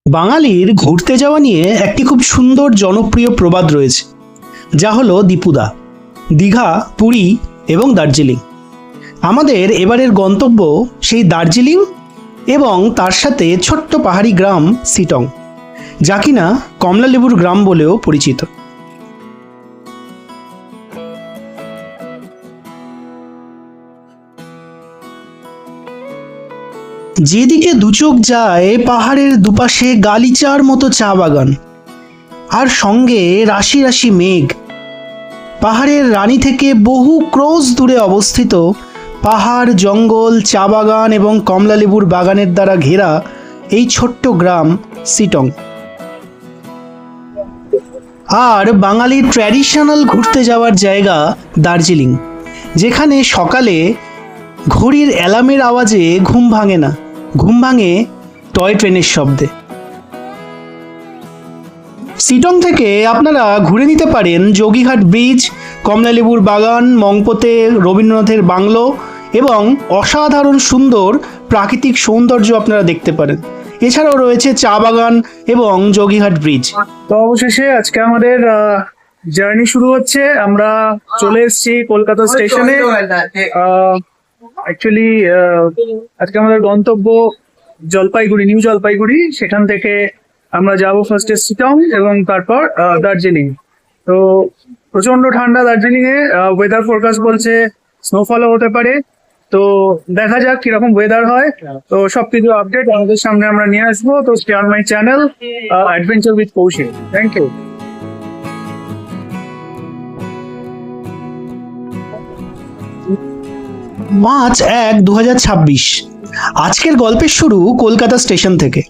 বাঙালির ঘুরতে যাওয়া নিয়ে একটি খুব সুন্দর জনপ্রিয় প্রবাদ রয়েছে, যা হলো দীপুদা। দীঘা, পুরী এবং দার্জিলিং। আমাদের এবারের গন্তব্য সেই দার্জিলিং এবং তার সাথে ছোট্ট পাহাড়ি গ্রাম সিটং, যা কিনা কমলালেবুর গ্রাম বলেও পরিচিত। যেদিকে দুচোখ যায় পাহাড়ের দুপাশে গালিচার মতো চা বাগান, আর সঙ্গে রাশি রাশি মেঘ। পাহাড়ের রানী থেকে বহু ক্রোশ দূরে অবস্থিত পাহাড়, জঙ্গল, চা বাগান এবং কমলালেবুর বাগানের দ্বারা ঘেরা এই ছোট্ট গ্রাম সিটং। আর বাঙালির ট্র্যাডিশনাল ঘুরতে যাওয়ার জায়গা দার্জিলিং, যেখানে সকালে ঘড়ির অ্যালার্মের আওয়াজে ঘুম ভাঙে না, ঘুম ভাঙে টয় ট্রেনের শব্দে। সিটং থেকে আপনারা ঘুরে নিতে পারেন যোগীঘাট ব্রিজ, কমলালেবুর বাগান, মংপোতে রবীন্দ্রনাথের বাংলো এবং অসাধারণ সুন্দর প্রাকৃতিক সৌন্দর্য আপনারা দেখতে পারেন। এছাড়াও রয়েছে চা বাগান এবং যোগীঘাট ব্রিজ। তো অবশেষে আজকে আমাদের জার্নি শুরু হচ্ছে। আমরা চলে এসেছি কলকাতা স্টেশনে। অ্যাকচুয়ালি আজকে আমাদের গন্তব্য জলপাইগুড়ি, নিউ জলপাইগুড়ি। সেখান থেকে আমরা যাব ফার্স্টে সিটং এবং তারপর দার্জিলিং। তো প্রচন্ড ঠান্ডা দার্জিলিং এ, ওয়েদার ফোরকাস্ট বলছে স্নোফলও হতে পারে। তো দেখা যাক কিরকম ওয়েদার হয়। তো সবকিছু আপডেট আমাদের সামনে আমরা নিয়ে আসবো। তো stay on my channel adventure with Kaushik. Thank you. March 1, 2026। আজকের গল্পের শুরু কলকাতা স্টেশন থেকে।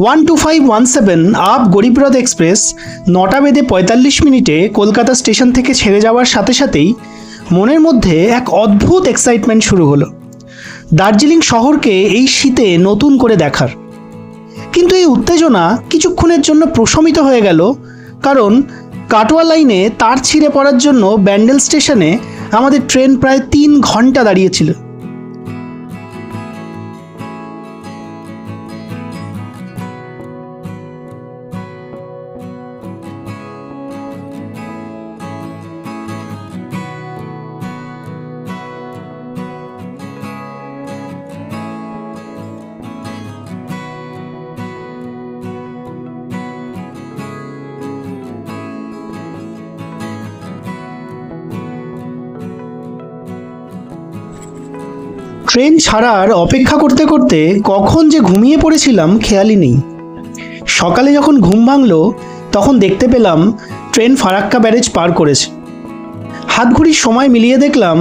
12517 আপ গরিবরথ এক্সপ্রেস 9টা বেজে 45 মিনিটে কলকাতা স্টেশন থেকে ছেড়ে যাওয়ার সাথে সাথেই মনের মধ্যে এক অদ্ভুত এক্সাইটমেন্ট শুরু হলো, দার্জিলিং শহরকে এই শীতে নতুন করে দেখার। কিন্তু এই উত্তেজনা কিছুক্ষণের জন্য প্রশমিত হয়ে গেল, কারণ কাটোয়া লাইনে তার ছিঁড়ে পড়ার জন্য ব্যান্ডেল স্টেশনে আমাদের ট্রেন প্রায় 3 ঘন্টা দাঁড়িয়েছিল। ট্রেন ছাড়ার অপেক্ষা করতে করতে কখন যে ঘুমিয়ে পড়েছিলাম খেয়ালই নেই। সকালে যখন ঘুম ভাঙল তখন দেখতে পেলাম ট্রেন ফারাক্কা ব্যারেজ পার করেছে। হাতঘড়ির সময় মিলিয়ে দেখলাম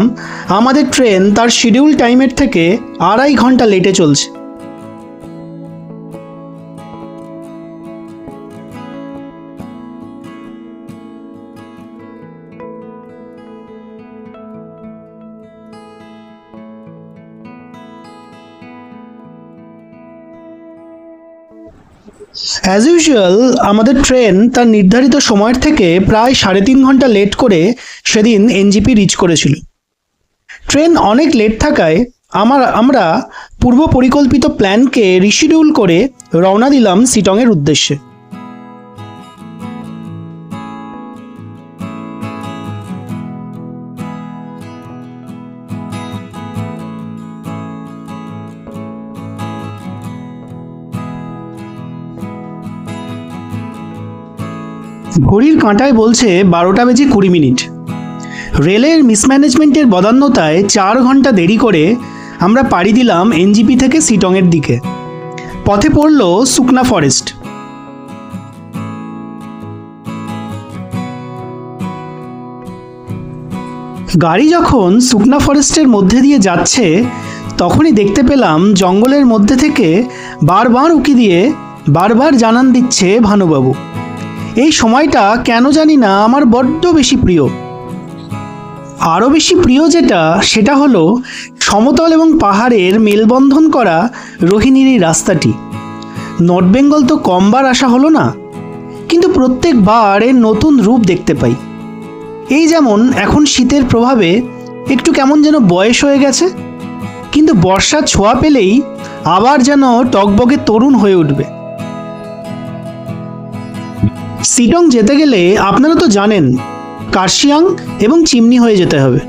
আমাদের ট্রেন তার শিডিউল টাইমের থেকে 2.5 ঘন্টা লেটে চলছে। অ্যাজ ইউজুয়াল আমাদের ট্রেন তার নির্ধারিত সময়ের থেকে প্রায় 3.5 ঘন্টা লেট করে সেদিন এনজিপি রিচ করেছিল। ট্রেন অনেক লেট থাকায় আমরা পূর্ব পরিকল্পিত প্ল্যানকে রিশিডিউল করে রওনা দিলাম সিটংয়ের উদ্দেশ্যে। ঘড়ির কাঁটায় বলছে 12টা বেজে 20 মিনিট। রেলের মিসম্যানেজমেন্টের বদান্যতায় 4 ঘন্টা দেরি করে আমরা পাড়ি দিলাম এনজিপি থেকে সিটংয়ের দিকে। পথে পড়ল সুকনা ফরেস্ট। গাড়ি যখন সুকনা ফরেস্টের মধ্যে দিয়ে যাচ্ছে তখনই দেখতে পেলাম জঙ্গলের মধ্যে থেকে বারবার উকি দিয়ে বারবার জানান দিচ্ছে ভানুবাবু। এই সময়টা কেন জানি না আমার বড্ড বেশি প্রিয়। আরও বেশি প্রিয় সেটা হলো সমতল এবং পাহাড়ের মেলবন্ধন করা রোহিণীর এই রাস্তাটি। নর্থ বেঙ্গল তো কমবার আসা হলো না, কিন্তু প্রত্যেকবার এর নতুন রূপ দেখতে পাই। এই যেমন এখন শীতের প্রভাবে একটু কেমন যেন বয়স হয়ে গেছে, কিন্তু বর্ষার ছোঁয়া পেলেই আবার যেন টকবগে তরুণ হয়ে উঠবে। শিটং যেতে গেলে আপনারা তো জানেন কার্শিয়াং এবং চিমনি হয়ে যেতে হবে।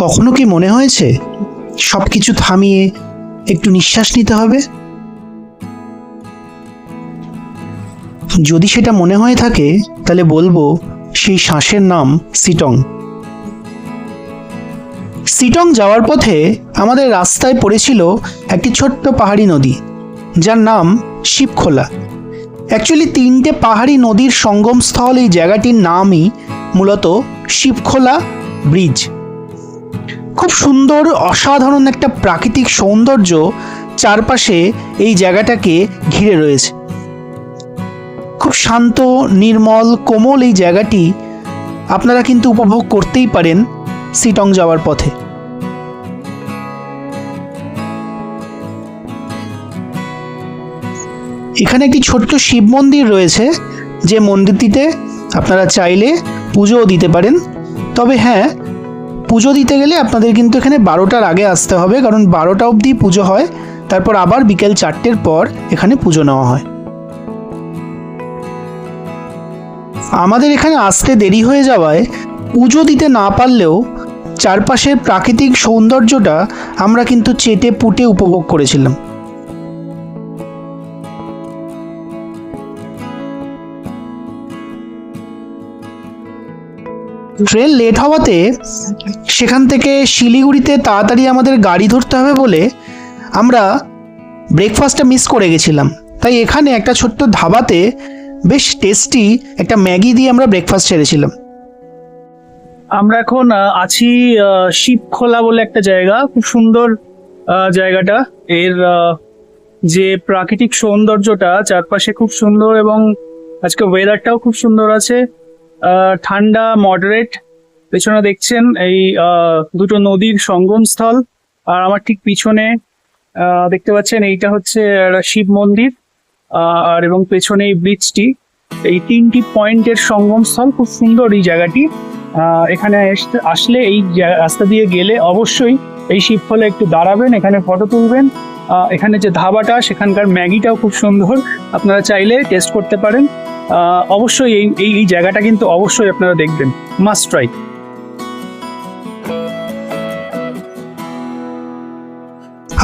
কখনো কি মনে হয়েছে সবকিছু থামিয়ে একটু নিঃশ্বাস নিতে হবে? যদি সেটা মনে হয়ে থাকে তাহলে বলবো সেই শ্বাসের নাম শিটং। শিটং যাওয়ার পথে আমাদের রাস্তায় পড়েছিল একটি ছোট্ট পাহাড়ি নদী যার নাম শিবখোলা। অ্যাকচুয়ালি 3টে পাহাড়ি নদীর সঙ্গমস্থল এই জায়গাটির নামই মূলত শিবখোলা ব্রিজ। খুব সুন্দর অসাধারণ একটা প্রাকৃতিক সৌন্দর্য চারপাশে এই জায়গাটাকে ঘিরে রয়েছে। খুব শান্ত, নির্মল, কোমল এই জায়গাটি আপনারা কিন্তু উপভোগ করতেই পারেন শিটং যাওয়ার পথে। এখানে একটি ছোট্ট শিব মন্দির রয়েছে, যে মন্দিরটিতে আপনারা চাইলে পুজোও দিতে পারেন। তবে হ্যাঁ, পুজো দিতে গেলে আপনাদের কিন্তু এখানে 12টার আগে আসতে হবে, কারণ 12টা অবধি পুজো হয়, তারপর আবার বিকেল 4টের পর এখানে পুজো নেওয়া হয়। আমাদের এখানে আসতে দেরি হয়ে যাওয়ায় পুজো দিতে না পারলেও চারপাশের প্রাকৃতিক সৌন্দর্যটা আমরা কিন্তু চেটে পুটে উপভোগ করেছিলাম। ট্রেন লেট হওয়াতে সেখান থেকে শিলিগুড়িতে তাড়াতাড়ি আমাদের গাড়ি ধরতে হবে বলে আমরা ব্রেকফাস্টটা মিস করে গেছিলাম। তাই এখানে একটা ছোট্ট ধাবাতে বেশ টেস্টি একটা ম্যাগি দিয়ে আমরা ব্রেকফাস্ট সেরেছিলাম। আমরা এখন আছি শিবখোলা বলে একটা জায়গা। খুব সুন্দর জায়গাটা। এর যে প্রাকৃতিক সৌন্দর্যটা চারপাশে খুব সুন্দর, এবং আজকে ওয়েদারটাও খুব সুন্দর আছে। ঠান্ডা, মডারেট। পেছনে দেখছেন এই দুটো নদীর সঙ্গমস্থল, আর আমার ঠিক পিছনে দেখতে পাচ্ছেন এইটা হচ্ছে শিব মন্দির, আর এবং পেছনে এই ব্রিজটি। এই 3টি পয়েন্টের সঙ্গমস্থল। খুব সুন্দর এই জায়গাটি। এখানে আসলে এই রাস্তা দিয়ে গেলে অবশ্যই এই শিবখোলা একটু দাঁড়াবেন, এখানে ফটো তুলবেন। এখানে যে ধাবাটা, সেখানকার ম্যাগিটাও খুব সুন্দর, আপনারা চাইলে টেস্ট করতে পারেন। অবশ্যই এই জায়গাটা কিন্তু অবশ্যই আপনারা দেখবেন, মাস্ট ট্রাই।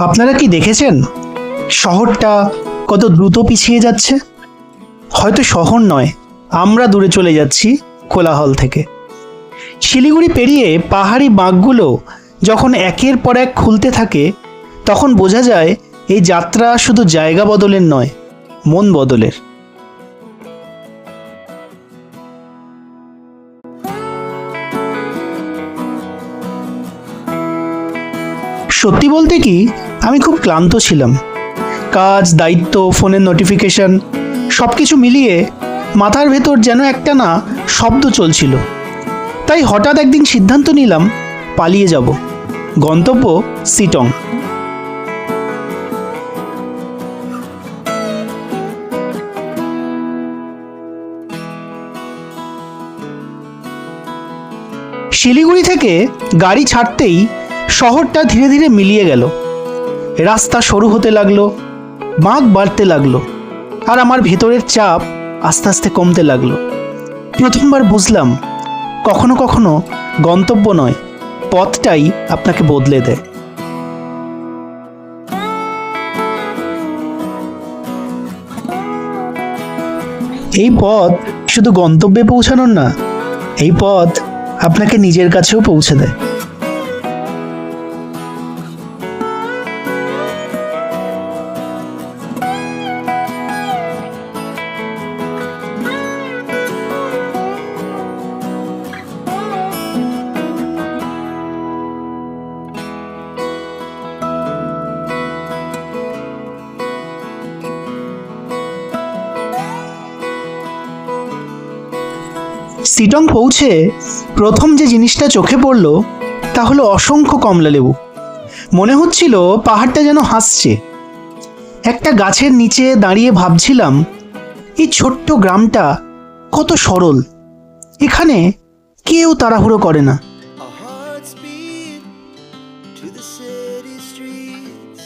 আপনারা কি দেখেছেন শহরটা কত দ্রুত পিছিয়ে যাচ্ছে? হয়তো শহর নয়, আমরা দূরে চলে যাচ্ছি কোলাহল থেকে। শিলিগুড়ি পেরিয়ে পাহাড়ি বাঁকগুলো যখন একের পর এক খুলতে থাকে, তখন বোঝা যায় এই যাত্রা শুধু জায়গা বদলের নয়, মন বদলের। সত্যি বলতে কি, আমি খুব ক্লান্ত ছিলাম। কাজ, দায়িত্ব, ফোনের নোটিফিকেশন সব কিছু মিলিয়ে মাথার ভেতর যেন একটা না শব্দ চলছিল। তাই হঠাৎ একদিন সিদ্ধান্ত নিলাম পালিয়ে যাব। গন্তব্য শিটং। শিলিগুড়ি থেকে গাড়ি ছাড়তেই শহরটা ধীরে ধীরে মিলিয়ে গেল। রাস্তা সরু হতে লাগলো, বাঁক বাড়তে লাগলো, আর আমার ভেতরের চাপ আস্তে আস্তে কমতে লাগলো। প্রথমবার বুঝলাম কখনো কখনো গন্তব্য নয়, পথটাই আপনাকে বদলে দেয়। এই পথ শুধু গন্তব্যে পৌঁছানোর না, এই পথ আপনাকে নিজের কাছেও পৌঁছে দেয়। সিটং পৌঁছে প্রথম যে জিনিসটা চোখে পড়ল তা হলো অসংখ্য কমলালেবু। মনে হচ্ছিল পাহাড়টা যেন হাসছে। একটা গাছের নিচে দাঁড়িয়ে ভাবছিলাম, এই ছোট্ট গ্রামটা কত সরল। এখানে কেউ তাড়াহুড়ো করে না। Our hearts beat to the city streets.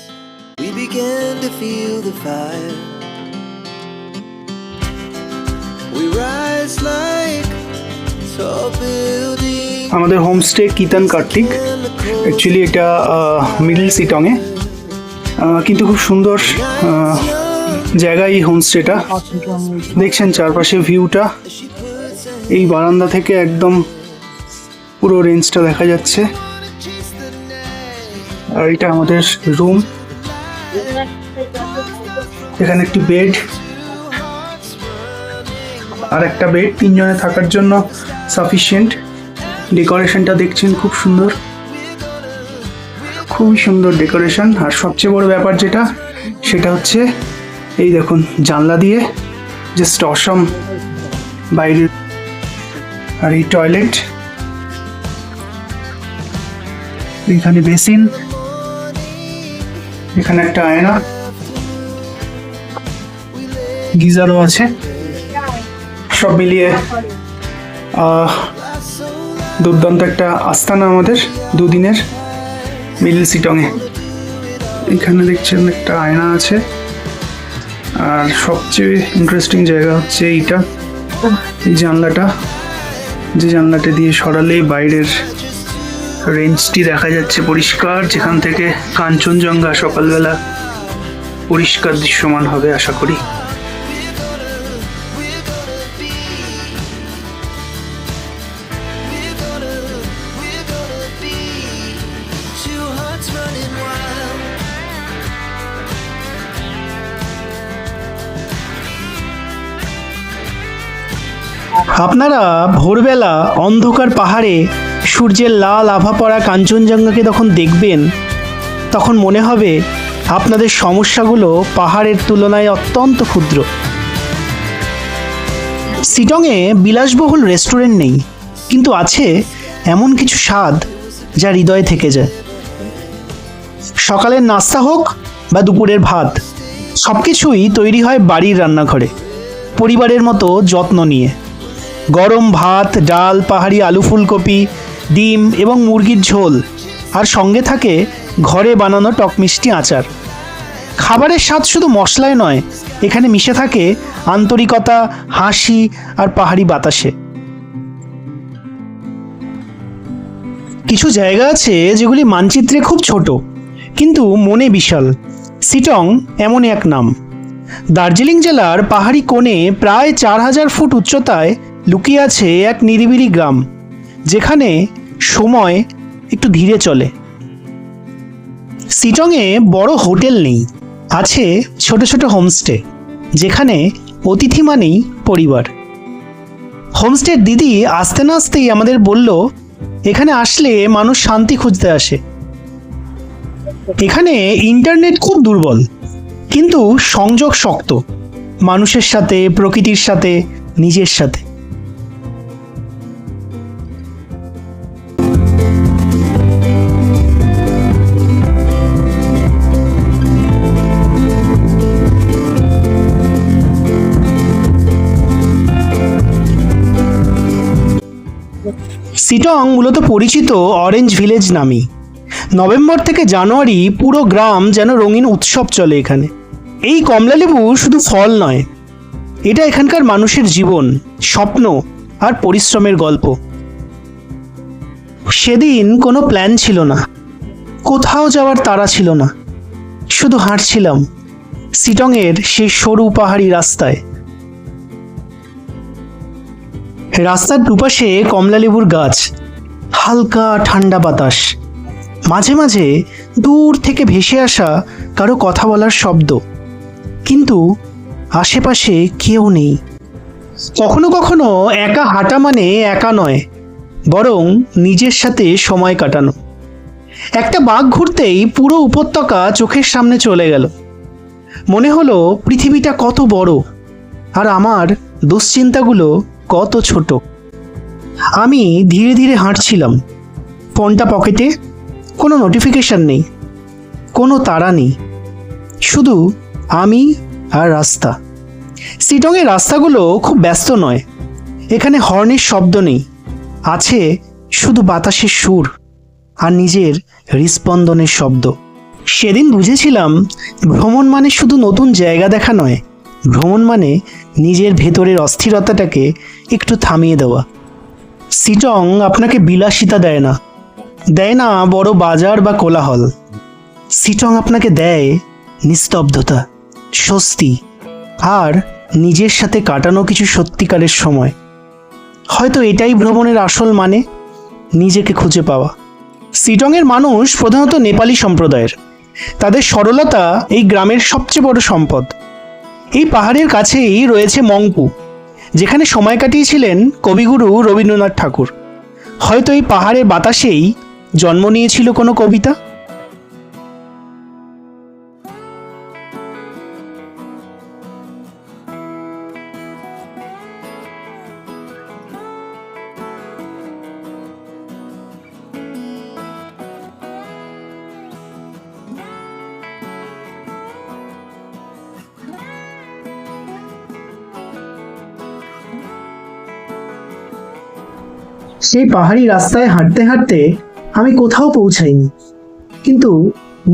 We began to feel the fire. We rise like tall buildings. আমাদের হোমস্টে কিতান কার্তিক, অ্যাকচুয়ালি এটা মিডল সিটংয়ে, কিন্তু খুব সুন্দর জায়গা এই হোমস্টেটা। দেখছেন চারপাশে ভিউটা, এই বারান্দা থেকে একদম পুরো রেঞ্জটা দেখা যাচ্ছে। আর এটা আমাদের রুম, এখানে একটি বেড আর একটা বেড, তিনজনে থাকার জন্য সাফিসিয়েন্ট। ডেকোরেশনটা দেখছেন খুব সুন্দর, খুবই সুন্দর ডেকোরেশন। আর সবচেয়ে বড় ব্যাপার যেটা, সেটা হচ্ছে এই দেখুন জানলা দিয়ে জাস্ট অসম বাইরে। আর এই টয়লেট, এখানে বেসিন, এখানে একটা আয়না, গিজারও আছে। সব মিলিয়ে দুর্দান্ত একটা আস্তানা আমাদের দুদিনের মিডল সিটংয়ে। এখানে দেখছেন একটা আয়না আছে। আর সবচেয়ে ইন্টারেস্টিং জায়গা হচ্ছে এইটা, এই জানলাটা, যে জানলাটা দিয়ে সরালেই বাইরের রেঞ্জটি দেখা যাচ্ছে পরিষ্কার, যেখান থেকে কাঞ্চনজঙ্ঘা সকালবেলা পরিষ্কার দৃশ্যমান হবে আশা করি। Two hearts running wild. আপনারা ভোরবেলা অন্ধকার পাহাড়ে সূর্যের লাল আভা পড়া কাঞ্চনজঙ্ঘাকে যখন দেখবেন, তখন মনে হবে আপনাদের সমস্যাগুলো পাহাড়ের তুলনায় অত্যন্ত ক্ষুদ্র। সিটংয়ে বিলাসবহুল রেস্টুরেন্ট নেই, কিন্তু আছে এমন কিছু স্বাদ যা হৃদয়ে থেকে যায়। সকালের নাস্তা হোক বা দুপুরের ভাত, সব কিছুই তৈরি হয় বাড়ির রান্নাঘরে, পরিবারের মতো যত্ন নিয়ে। গরম ভাত, ডাল, পাহাড়ি আলু ফুলকপি, ডিম এবং মুরগির ঝোল, আর সঙ্গে থাকে ঘরে বানানো টক মিষ্টি আচার। খাবারের স্বাদ শুধু মশলায় নয়, এখানে মিশে থাকে আন্তরিকতা, হাসি আর পাহাড়ি বাতাসে। কিছু জায়গা আছে যেগুলি মানচিত্রে খুব ছোট, কিন্তু মনে বিশাল। সিটং এমনই এক নাম। দার্জিলিং জেলার পাহাড়ি কোণে প্রায় 4000 ফুট উচ্চতায় লুকিয়ে আছে এক নিরিবিলি গ্রাম, যেখানে সময় একটু ধীরে চলে। সিটংয়ে বড় হোটেল নেই, আছে ছোট ছোট হোমস্টে, যেখানে অতিথি মানেই পরিবার। হোমস্টের দিদি আসতে না আসতেই আমাদের বলল, এখানে আসলে মানুষ শান্তি খুঁজতে আসে। এখানে ইন্টারনেট খুব দুর্বল, কিন্তু সংযোগ শক্ত, মানুষের সাথে, প্রকৃতির সাথে, নিজের সাথে। সিটং মূলত পরিচিত অরেঞ্জ ভিলেজ নামেই। নভেম্বর থেকে জানুয়ারি পুরো গ্রাম যেন রঙিন উৎসব চলে এখানে। এই কমলালেবু শুধু ফল নয়, এটা এখানকার মানুষের জীবন, স্বপ্ন আর পরিশ্রমের গল্প। সেদিন কোনো প্ল্যান ছিল না, কোথাও যাওয়ার তাড়া ছিল না, শুধু হাঁটছিলাম সিটংয়ের সেই সরু পাহাড়ি রাস্তায়। রাস্তার দুপাশে কমলালেবুর গাছ, হালকা ঠান্ডা বাতাস, মাঝে মাঝে দূর থেকে ভেসে আসা কারো কথা বলার শব্দ, কিন্তু আশেপাশে কেউ নেই। কখনো কখনো একা হাঁটা মানে একা নয়, বরং নিজের সাথে সময় কাটানো। একটা বাঘ ঘুরতেই পুরো উপত্যকা চোখের সামনে চলে গেল। মনে হলো পৃথিবীটা কত বড়, আর আমার দুশ্চিন্তাগুলো কত ছোট। আমি ধীরে ধীরে হাঁটছিলাম, ফোনটা পকেটে, কোনো নোটিফিকেশন নেই, কোনো তাড়া নেই, শুধু আমি আর রাস্তা। শিটংয়ের রাস্তাগুলো খুব ব্যস্ত নয়, এখানে হর্নের শব্দ নেই, আছে শুধু বাতাসের সুর আর নিজের হৃস্পন্দনের শব্দ। সেদিন বুঝেছিলাম ভ্রমণ মানে শুধু নতুন জায়গা দেখা নয়, ভ্রমণ মানে নিজের ভেতরের অস্থিরতাটাকে একটু থামিয়ে দেওয়া। শিটং আপনাকে বিলাসিতা দেয় না বড় বাজার বা কোলাহল। শিটং আপনাকে দেয় নিস্তব্ধতা, স্বস্তি আর নিজের সাথে কাটানো কিছু সত্যিকারের সময়। হয়তো এটাই ভ্রমণের আসল মানে, নিজেকে খুঁজে পাওয়া। শিটংয়ের মানুষ প্রধানত নেপালি সম্প্রদায়ের, তাদের সরলতা এই গ্রামের সবচেয়ে বড় সম্পদ। এই পাহাড়ের কাছেই রয়েছে মংপু, যেখানে সময় কাটিয়েছিলেন কবিগুরু রবীন্দ্রনাথ ঠাকুর। হয়তো এই পাহাড়ের বাতাসেই জন্ম নিয়েছিল কোনো কবিতা। সেই পাহাড়ি রাস্তায় হাঁটতে হাঁটতে আমি কোথাও পৌঁছাইনি, কিন্তু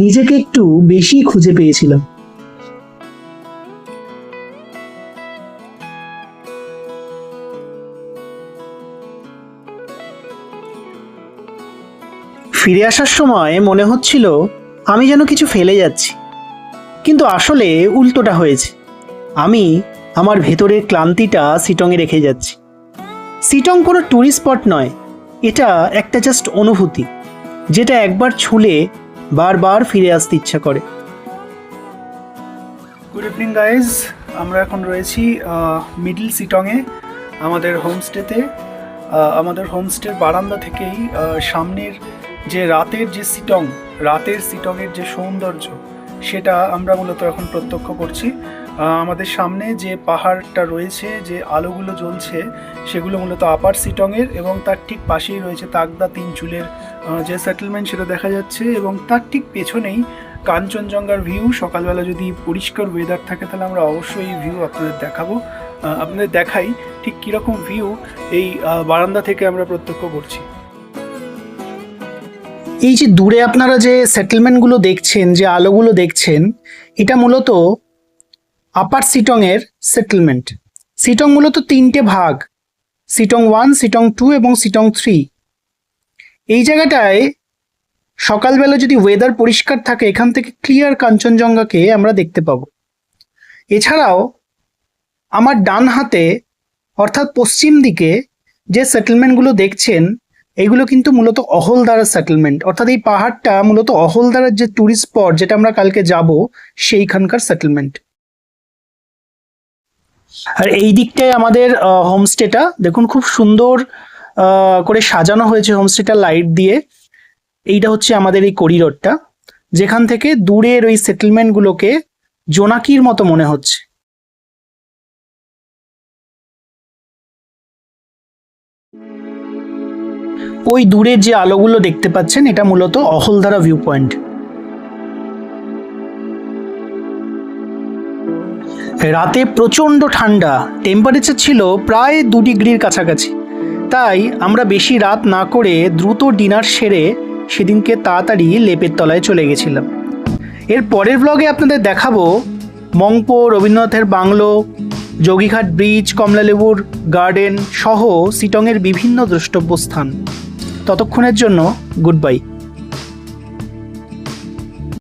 নিজেকে একটু বেশি খুঁজে পেয়েছিলাম। ফিরে আসার সময় মনে হচ্ছিল আমি যেন কিছু ফেলে যাচ্ছি, কিন্তু আসলে উল্টোটা হয়েছে। আমি আমার ভেতরের ক্লান্তিটা শিটংয়ে রেখে যাচ্ছি। শিটং কোনো ট্যুরিস্ট স্পট নয়, এটা একটা জাস্ট অনুভূতি, যেটা একবার ছুলে বারবার ফিরে আসতে ইচ্ছা করে। গুড ইভিনিং গাইজ, আমরা এখন রয়েছি মিডল শিটংয়ে আমাদের হোমস্টেতে। আমাদের হোমস্টের বারান্দা থেকেই সামনের যে রাতের শিটংয়ের যে সৌন্দর্য, সেটা আমরা মূলত এখন প্রত্যক্ষ করছি। আমাদের সামনে যে পাহাড়টা রয়েছে, যে আলোগুলো জ্বলছে, সেগুলো মূলত আপার শিটংয়ের, এবং তার ঠিক পাশেই রয়েছে তাকদা তিনচুলের যে সেটেলমেন্ট, সেটা দেখা যাচ্ছে। এবং তার ঠিক পেছনেই কাঞ্চনজঙ্ঘার ভিউ। সকালবেলা যদি পরিষ্কার ওয়েদার থাকে তাহলে আমরা অবশ্যই এই ভিউ আপনাদের দেখাই ঠিক কীরকম ভিউ এই বারান্দা থেকে আমরা প্রত্যক্ষ করছি। এই যে দূরে আপনারা যে সেটেলমেন্টগুলো দেখছেন, যে আলোগুলো দেখছেন, এটা মূলত আপার শিটংয়ের সেটেলমেন্ট। শিটং মূলত 3টে ভাগ, শিটং 1, শিটং 2 এবং শিটং 3। এই জায়গাটায় সকালবেলা যদি ওয়েদার পরিষ্কার থাকে, এখান থেকে ক্লিয়ার কাঞ্চনজঙ্ঘাকে আমরা দেখতে পাবো। এছাড়াও আমার ডান হাতে অর্থাৎ পশ্চিম দিকে যে সেটেলমেন্টগুলো দেখছেন, এইগুলো কিন্তু মূলত অহলদারার সেটেলমেন্ট। অর্থাৎ এই পাহাড়টা মূলত অহলদারার যে ট্যুরিস্ট স্পট, যেটা আমরা কালকে যাব, সেইখানকার সেটেলমেন্ট। আর এই দিকটায় আমাদের হোমস্টেটা দেখুন, খুব সুন্দর করে সাজানো হয়েছে হোমস্টেটা লাইট দিয়ে। এইটা হচ্ছে আমাদের এই করিডোরটা, যেখান থেকে দূরের ওই সেটেলমেন্টগুলোকে জোনাকির মতো মনে হচ্ছে। ওই দূরের যে আলোগুলো দেখতে পাচ্ছেন, এটা মূলত অহলদারা ভিউ পয়েন্ট। রাতে প্রচণ্ড ঠান্ডা, টেম্পারেচার ছিল প্রায় 2 ডিগ্রির কাছাকাছি। তাই আমরা বেশি রাত না করে দ্রুত ডিনার সেরে সেদিনকে তাড়াতাড়ি লেপের তলায় চলে গেছিলাম। এর পরের ব্লগে আপনাদের দেখাবো মংপো, রবীন্দ্রনাথের বাংলো, যোগীঘাট ব্রিজ, কমলালেবুর গার্ডেন সহ শিটংয়ের বিভিন্ন দ্রষ্টব্য স্থান। ততক্ষণের জন্য গুড বাই।